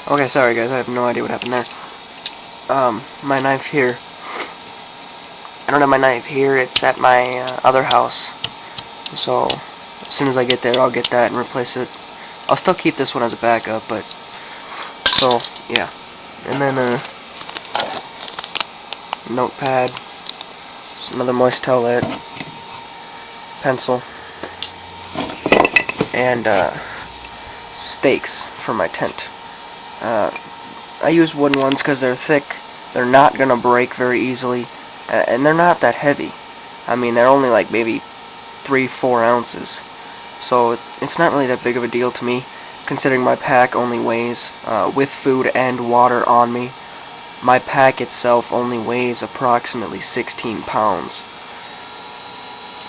Okay, sorry guys, I have no idea what happened there. My knife here. I don't have my knife here, it's at my other house. So, as soon as I get there, I'll get that and replace it. I'll still keep this one as a backup, but... So, yeah. And then, notepad, another moist towelette, pencil, and, stakes for my tent. I use wooden ones because they're thick, they're not going to break very easily, and they're not that heavy. I mean, they're only like maybe 3-4 ounces. So it's not really that big of a deal to me, considering my pack only weighs, with food and water on me, my pack itself only weighs approximately 16 pounds.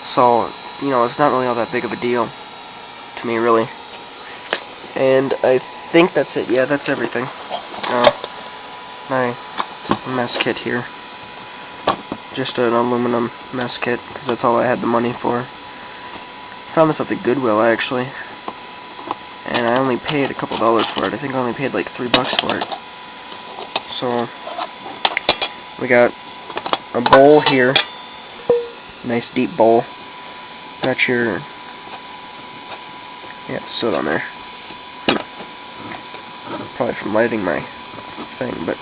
So, you know, it's not really all that big of a deal to me, really. And I think that's it. Yeah, that's everything. My mess kit here. Just an aluminum mess kit, because that's all I had the money for. Found this at the Goodwill, actually. And I only paid a couple dollars for it. I think I only paid like $3 for it. So, we got a bowl here. Nice deep bowl. Got your... Yeah, soot on there. Probably from lighting my thing, but...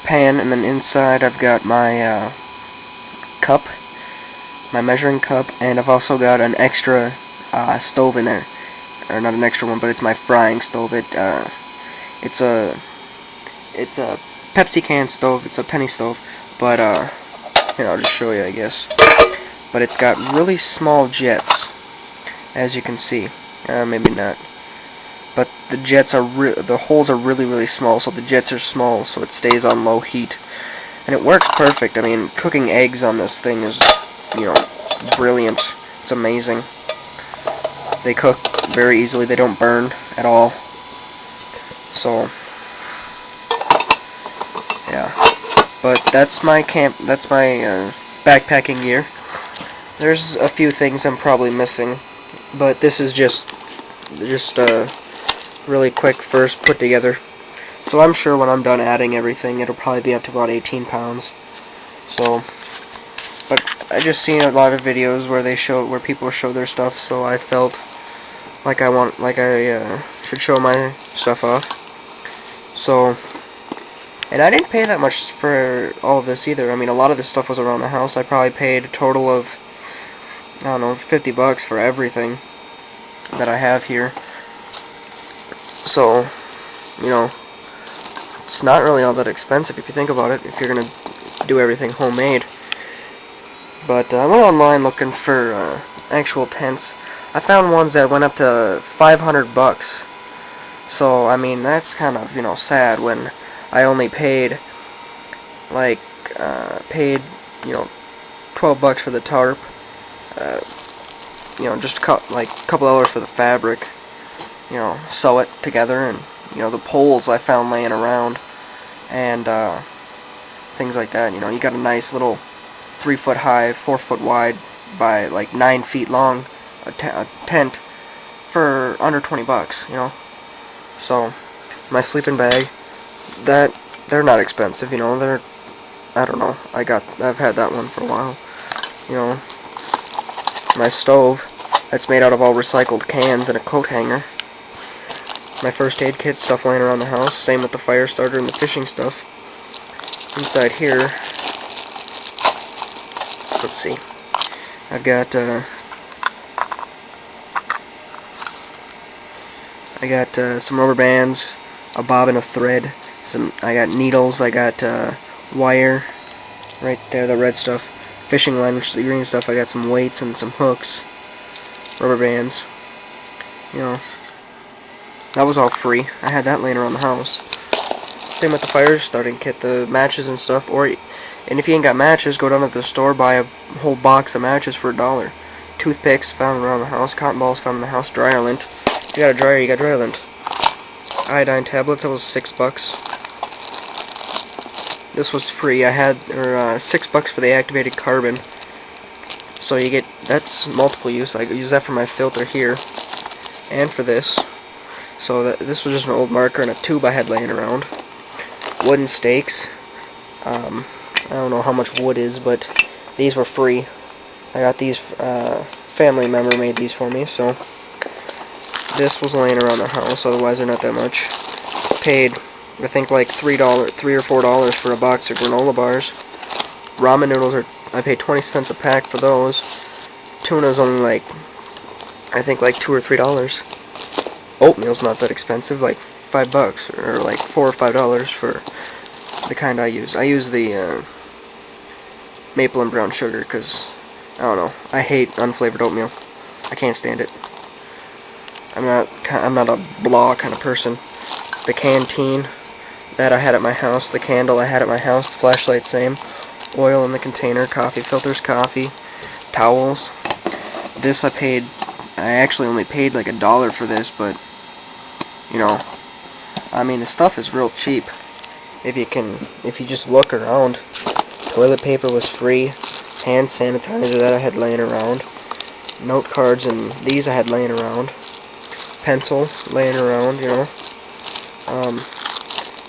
Pan, and then inside I've got my cup, my measuring cup, and I've also got an extra stove in there, or not an extra one, but it's my frying stove. It's a Pepsi can stove. It's a penny stove, but here, I'll just show you, I guess. But it's got really small jets, as you can see. Maybe not. But the jets are the holes are really small, so the jets are small, so it stays on low heat, and it works perfect. I mean, cooking eggs on this thing is, you know, brilliant. It's amazing. They cook very easily. They don't burn at all. So, yeah. But that's my backpacking gear. There's a few things I'm probably missing, but this is just really quick first put together. So I'm sure when I'm done adding everything, it'll probably be up to about 18 pounds. So, but I just seen a lot of videos where people show their stuff, so I felt like I should show my stuff off. So, and I didn't pay that much for all of this either. I mean, a lot of this stuff was around the house. I probably paid a total of, I don't know, $50 for everything that I have here. So, you know, it's not really all that expensive if you think about it, if you're going to do everything homemade. But I went online looking for actual tents. I found ones that went up to $500. So, I mean, that's kind of, you know, sad when I only paid, like, you know, $12 for the tarp. You know, just like a couple dollars for the fabric. You know, sew it together, and, you know, the poles I found laying around, and things like that. You know, you got a nice little 3-foot high, 4-foot wide, by like 9 feet long a tent for under $20. You know, so my sleeping bag, they're not expensive. You know, I don't know. I've had that one for a while. You know, my stove, that's made out of all recycled cans and a coat hanger. My first aid kit, stuff laying around the house. Same with the fire starter and the fishing stuff. Inside here, let's see. I've got some rubber bands, a bobbin of thread. I got needles. I got wire, right there, the red stuff. Fishing line, which is the green stuff. I got some weights and some hooks, rubber bands. You know. That was all free. I had that laying around the house. Same with the fire starting kit, the matches and stuff. And if you ain't got matches, go down to the store, buy a whole box of matches for $1. Toothpicks found around the house. Cotton balls found in the house. Dryer lint. If you got a dryer, you got dryer lint. Iodine tablets. That was $6. This was free. I had $6 for the activated carbon. So you get, that's multiple use. I use that for my filter here, and for this. So this was just an old marker and a tube I had laying around. Wooden stakes. I don't know how much wood is, but these were free. I got these, family member made these for me, so this was laying around the house, otherwise they're not that much. Paid, I think, like $3 or $4 for a box of granola bars. Ramen noodles I paid 20 cents a pack for those. Tuna's only like, I think, like $2 or $3. Oatmeal's not that expensive, like $5 or like $4 or $5 for the kind I use. I use the maple and brown sugar because I don't know. I hate unflavored oatmeal. I can't stand it. I'm not a blah kind of person. The canteen that I had at my house, the candle I had at my house, the flashlight same, oil in the container, coffee filters, coffee, towels. This I actually only paid like $1 for this, but you know, I mean, the stuff is real cheap. If you just look around. Toilet paper was free. Hand sanitizer that I had laying around. Note cards and these I had laying around. Pencil laying around, you know.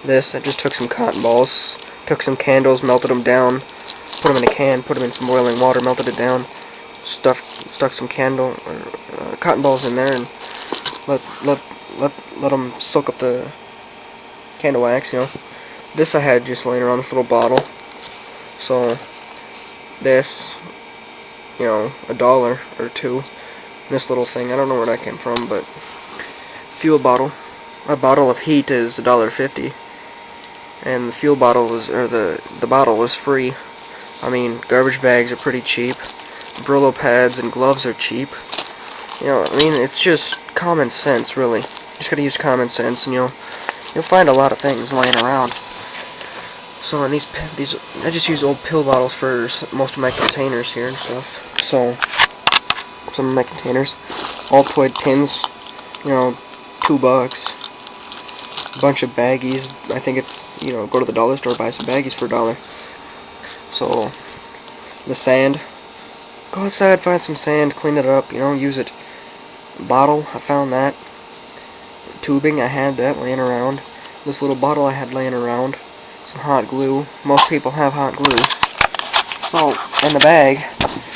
This, I just took some cotton balls, took some candles, melted them down, put them in a can, put them in some boiling water, melted it down, stuck some cotton balls in there, and let them soak up the candle wax, you know. This I had just laying around, this little bottle. So this, you know, $1 or $2. This little thing, I don't know where that came from, but fuel bottle. A bottle of heat is $1.50, and the fuel bottle the bottle was free. I mean, garbage bags are pretty cheap. Brillo pads and gloves are cheap. You know, I mean, it's just common sense, really. You just gotta use common sense, and you'll find a lot of things laying around. So, and these I just use old pill bottles for most of my containers here and stuff. So, some of my containers, Altoid tins, you know, $2. A bunch of baggies. I think it's, you know, go to the dollar store, buy some baggies for $1. So, the sand. Go outside, find some sand, clean it up, you know, use it. Bottle, I found that. Tubing, I had that laying around. This little bottle I had laying around. Some hot glue. Most people have hot glue. So, in the bag,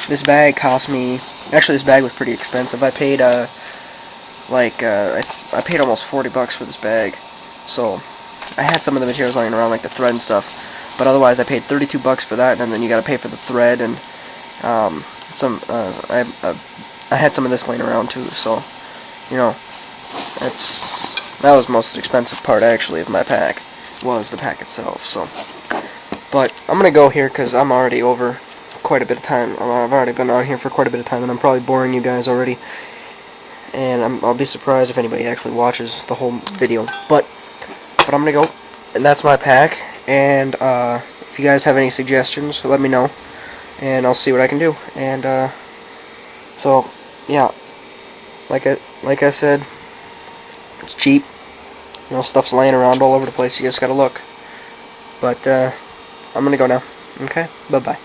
this bag cost me, actually this bag was pretty expensive. I paid, I paid almost $40 for this bag. So, I had some of the materials laying around, like the thread and stuff. But otherwise, I paid $32 for that, and then you gotta pay for the thread, and, I had some of this laying around too, so, you know, that was the most expensive part, actually, of my pack, was the pack itself, so. But, I'm gonna go here, because I'm already over quite a bit of time. I've already been out here for quite a bit of time, and I'm probably boring you guys already. And I'll be surprised if anybody actually watches the whole video. But I'm gonna go, and that's my pack. And if you guys have any suggestions, let me know, and I'll see what I can do. And so yeah, like I said, it's cheap. You know, stuff's laying around all over the place. You just gotta look. But I'm gonna go now. Okay, bye bye.